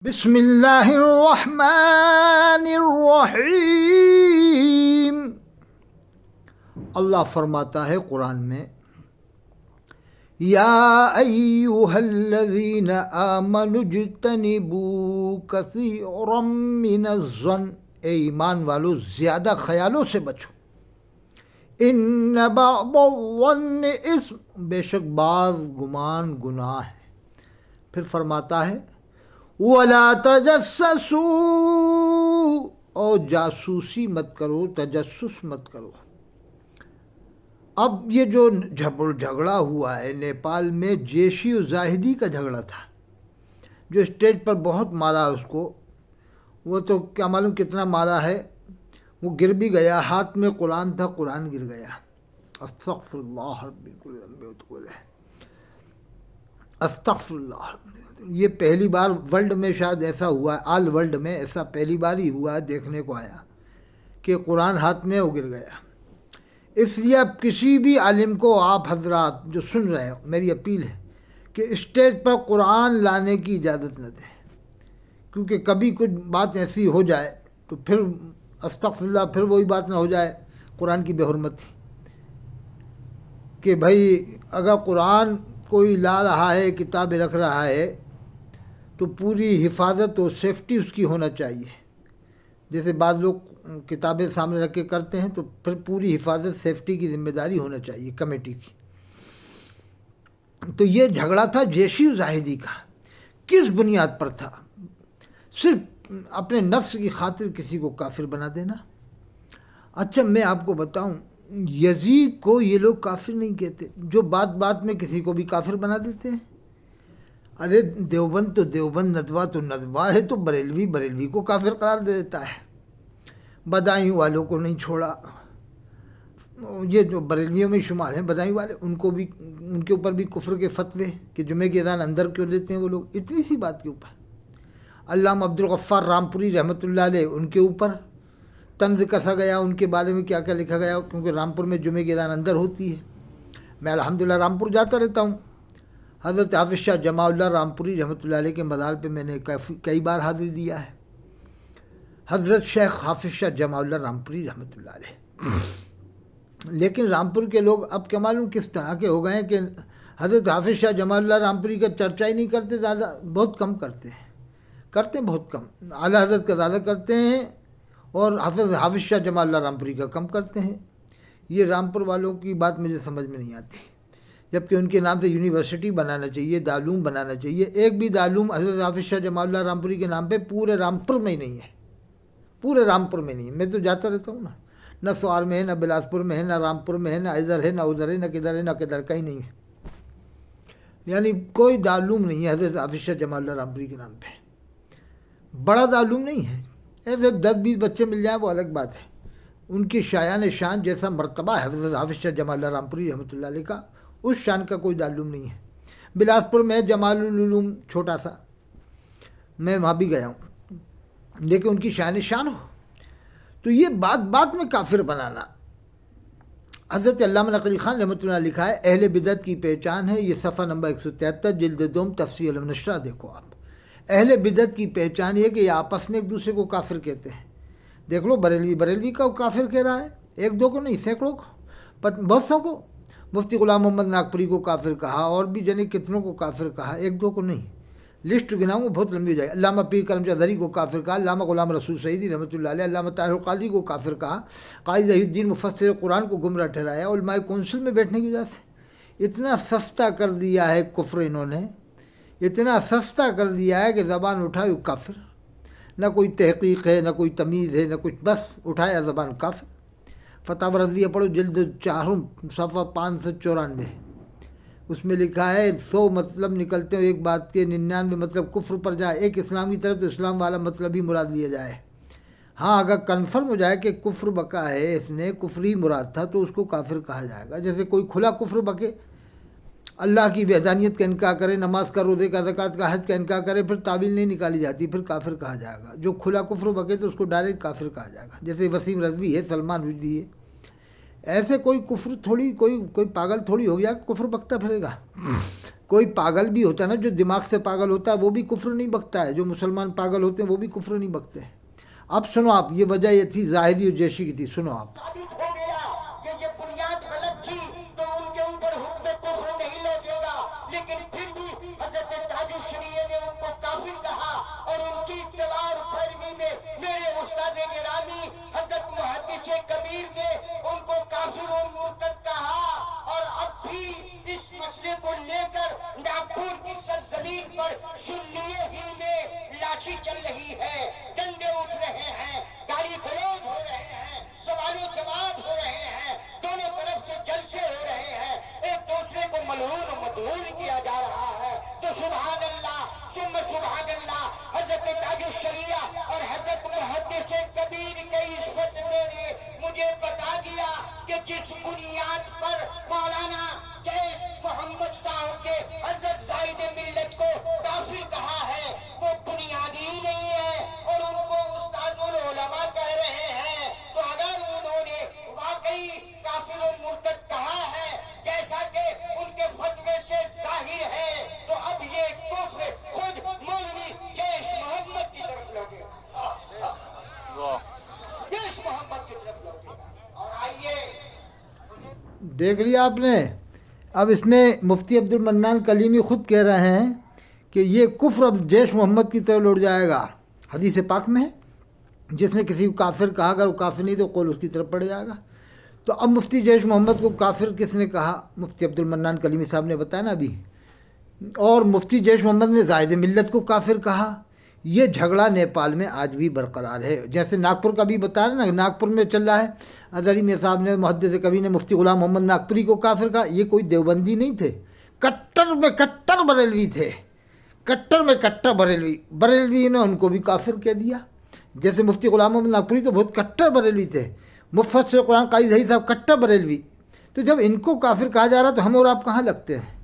بسم اللہ الرحمن الرحیم۔ اللہ فرماتا ہے قرآن میں، یا ایہا الذین آمنوا اجتنبوا کثیرا من الظن، اے ایمان والو زیادہ خیالوں سے بچو، ان بعض الظن اثم، بے شک بعض گمان گناہ ہے۔ پھر فرماتا ہے وَلَا تَجَسَّسُوا، اور جاسوسی مت کرو، تجسس مت کرو۔ اب یہ جو جھگڑا ہوا ہے نیپال میں، جیشی و زاہدی کا جھگڑا تھا، جو اسٹیج پر بہت مارا اس کو، وہ تو کیا معلوم کتنا مارا ہے، وہ گر بھی گیا، ہاتھ میں قرآن تھا، قرآن گر گیا۔ استغفر اللہ رب العالمین، استغفر اللہ۔ یہ پہلی بار ورلڈ میں شاید ایسا ہوا ہے، آل ورلڈ میں ایسا پہلی بار ہی ہوا ہے، دیکھنے کو آیا کہ قرآن ہاتھ میں وہ گر گیا۔ اس لیے اب کسی بھی عالم کو، آپ حضرات جو سن رہے ہو، میری اپیل ہے کہ اسٹیج پر قرآن لانے کی اجازت نہ دیں، کیونکہ کبھی کچھ بات ایسی ہو جائے تو پھر استغفر اللہ، پھر وہی بات نہ ہو جائے قرآن کی بے حرمتی، کہ بھائی اگر قرآن کوئی لا رہا ہے، کتاب رکھ رہا ہے، تو پوری حفاظت و سیفٹی اس کی ہونا چاہیے۔ جیسے بعض لوگ کتابیں سامنے رکھ کے کرتے ہیں، تو پھر پوری حفاظت سیفٹی کی ذمہ داری ہونا چاہیے کمیٹی کی۔ تو یہ جھگڑا تھا جیشی و زاہدی کا۔ کس بنیاد پر تھا؟ صرف اپنے نفس کی خاطر کسی کو کافر بنا دینا۔ اچھا میں آپ کو بتاؤں، یزید کو یہ لوگ کافر نہیں کہتے، جو بات بات میں کسی کو بھی کافر بنا دیتے ہیں۔ ارے دیوبند تو دیوبند، ندوہ تو ندوہ ہے، تو بریلوی بریلوی کو کافر قرار دے دیتا ہے۔ بدایوں والوں کو نہیں چھوڑا، یہ جو بریلویوں میں شمار ہیں بدایوں والے، ان کو بھی، ان کے اوپر بھی کفر کے فتوے کہ جمعے کی اذان اندر کیوں دیتے ہیں وہ لوگ، اتنی سی بات کے اوپر۔ علامہ عبدالغفار رامپوری رحمۃ اللہ علیہ، ان کے اوپر طنز کسا گیا، ان کے بارے میں کیا کیا لکھا گیا، کیونکہ رامپور میں جمعے کی اذان اندر ہوتی ہے۔ میں الحمدللہ رامپور جاتا رہتا ہوں۔ حضرت حافظ شاہ جماع اللہ رامپوری رحمۃ اللہ علیہ کے مزار پہ میں نے کئی بار حاضری دیا ہے۔ حضرت شیخ حافظ شاہ جماع اللہ رامپوری رحمۃ اللہ علیہ۔ لیکن رامپور کے لوگ اب کیا معلوم کس طرح کے ہو گئے ہیں کہ حضرت حافظ شاہ جماع اللہ رامپوری کا چرچا ہی نہیں کرتے، زیادہ بہت کم کرتے ہیں بہت کم۔ اعلیٰ حضرت کا زیادہ کرتے ہیں، اور حافظ شاہ جماع اللہ رامپوری کا کم کرتے ہیں۔ یہ رامپور والوں کی بات مجھے سمجھ میں نہیں آتی، جبکہ ان کے نام سے یونیورسٹی بنانا چاہیے، دارالعلوم بنانا چاہیے۔ ایک بھی دارالعلوم حضرت حافظ شاہ جماع اللہ رامپوری کے نام پہ پورے رامپور میں ہی نہیں ہے، پورے رامپور میں نہیں ہے۔ میں تو جاتا رہتا ہوں نا، نہ سوار میں ہے، نہ بلاسپور میں ہے، نہ رامپور میں ہے، نہ ادھر ہے، نہ ادھر ہے، نہ کدھر ہے، نہ کدھر، کہیں نہیں ہے۔ یعنی کوئی دارالعلوم نہیں ہے حضرت حافظ شاہ جماع اللہ رامپوری کے نام پہ۔ بڑا دارالعلوم نہیں ہے، ایسے 10-20 بچے مل جائیں وہ الگ بات ہے۔ ان کی شایان شان جیسا مرتبہ ہے حضرت حافظ شاہ جماع اللہ رامپوری رحمۃ اللہ علیہ کا، اس شان کا کوئی دارالعلوم نہیں ہے۔ بلاسپور میں جمال العلوم چھوٹا سا، میں وہاں بھی گیا ہوں، لیکن ان کی شان شان ہو۔ تو یہ بات بات میں کافر بنانا، حضرت علامہ نقوی خان رحمۃ اللہ لکھا ہے اہل بدعت کی پہچان ہے، یہ صفحہ نمبر 173 جلد دوم تفسیر المنشرہ دیکھو آپ۔ اہل بدعت کی پہچان یہ کہ یہ آپس میں ایک دوسرے کو کافر کہتے ہیں۔ دیکھ لو بریلوی کا کافر کہہ رہا ہے، ایک دو کو نہیں، سینکڑوں کو، بہت سو کو۔ مفتی غلام محمد ناگپوری کو کافر کہا، اور بھی جنے کتنوں کو کافر کہا، ایک دو کو نہیں، لسٹ گناؤں گا بہت لمبی ہو جائے۔ علامہ پیر کرم چودھری کو کافر کہا، علامہ غلام رسول سعیدی رحمۃ اللہ علیہ، علامہ طاہر القادری کو کافر کہا، قاضی ظہیر الدین مفسر قرآن کو گمراہ ٹھہرایا، علماء کونسل میں بیٹھنے کی وجہ سے۔ اتنا سستا کر دیا ہے کفر، انہوں نے اتنا سستا کر دیا ہے کہ زبان اٹھائی کافر، نہ کوئی تحقیق ہے، نہ کوئی تمیز ہے، نہ کچھ، بس اٹھایا زبان کافر۔ فتاوی رضویہ پڑھو جلد 4 صفحہ 594، اس میں لکھا ہے 100 مطلب نکلتے ہیں ایک بات کے، 99 مطلب کفر پر جائے، ایک اسلام کی طرف تو اسلام والا مطلب ہی مراد لیا جائے۔ ہاں اگر کنفرم ہو جائے کہ کفر بکا ہے، اس نے کفر ہی مراد تھا، تو اس کو کافر کہا جائے گا۔ جیسے کوئی کھلا کفر بکے، اللہ کی وحدانیت کا انکار کرے، نماز کا، روزے کا، زکوٰۃ کا، حج کا انکار کرے، پھر تعویل نہیں نکالی جاتی، پھر کافر کہا جائے گا۔ جو کھلا کفر بکے تو اس کو ڈائریکٹ کافر کہا جائے گا، جیسے وسیم رضوی ہے، سلمان رشدی ہے۔ ایسے کوئی کفر تھوڑی، کوئی پاگل تھوڑی ہو گیا کہ کفر بکتا پھرے گا۔ کوئی پاگل بھی ہوتا ہے نا جو دماغ سے پاگل ہوتا ہے وہ بھی کفر نہیں بکتا ہے، جو مسلمان پاگل ہوتے ہیں وہ بھی کفر نہیں بکتے ہیں۔ اب سنو آپ، یہ وجہ یہ تھی زاہدی اور جیشی کی تھی، سنو آپ۔ ثابت ہو گیا کہ یہ بنیاد غلط تھی تو ان کے اوپر حکم کفر نہیں لوٹے گا، لیکن پھر بھی حضرت تاج الشریعہ نے ان کو کافر کہا، اور ان کی اتباع اور پیروی میں میرے استاد گرامی حضرت محدث کبیر نے ان کو کافر و مرتد کہا۔ اور اب بھی اس مسئلے کو لے کر ناگپور کی سرزمین پر شلیے ہی میں لاٹھی چل رہی ہے، ڈنڈے اٹھ رہے ہیں، گالی گلوچ ہو رہے ہیں، سوال و جواب ہو رہے ہیں، دونوں طرف سے جلسے ہو رہے ہیں، ایک دوسرے کو ملعون و مدعون کیا جا رہا ہے۔ تو سبحان اللہ ثم سبحان اللہ، حضرت تاج الشریعہ اور حضرت محدث کبیر کے اس فتوے نے مجھے بتا دیا کہ جس بنیاد پر مولانا جیش محمد صاحب کے حضرت زاہد ملت کو کافر کہا ہے وہ بنیادی ہی نہیں ہے، اور ان کو استاد العلماء کہہ رہے ہیں۔ تو اگر انہوں نے واقعی کافر و مرتد کہا ہے جیسا کہ ان کے فتوے سے ظاہر ہے، تو اب یہ کفر خود مولوی جیش محمد کی طرف لوٹے گا، جیش محمد کی طرف لوٹے گا۔ اور آئیے دیکھ لیا آپ نے، اب اس میں مفتی عبد المنان کلیمی خود کہہ رہے ہیں کہ یہ کفر اب جیش محمد کی طرف لوٹ جائے گا، حدیث پاک میں ہے جس نے کسی کو کافر کہا، اگر وہ کافر نہیں تو قول اس کی طرف پڑ جائے گا۔ تو اب مفتی جیش محمد کو کافر کس نے کہا؟ مفتی عبد المنان کلیمی صاحب نے بتایا نا ابھی، اور مفتی جیش محمد نے زاہد ملت کو کافر کہا۔ یہ جھگڑا نیپال میں آج بھی برقرار ہے، جیسے ناگپور کا بھی بتایا نا، ناگپور میں چل رہا ہے، اظہری میاں صاحب نے محدث کبیر نے مفتی غلام محمد ناگپوری کو کافر کہا۔ یہ کوئی دیوبندی نہیں تھے، کٹر میں کٹر بریلوی تھے، کٹر میں کٹر بریلوی نے ان کو بھی کافر کہہ دیا۔ جیسے مفتی غلام محمد ناگپوری تو بہت کٹر بریلوی تھے، مفسر قرآن قاضی ظہیر صاحب کٹر بریلوی، تو جب ان کو کافر کہا جا رہا تو ہم اور آپ کہاں لگتے ہیں؟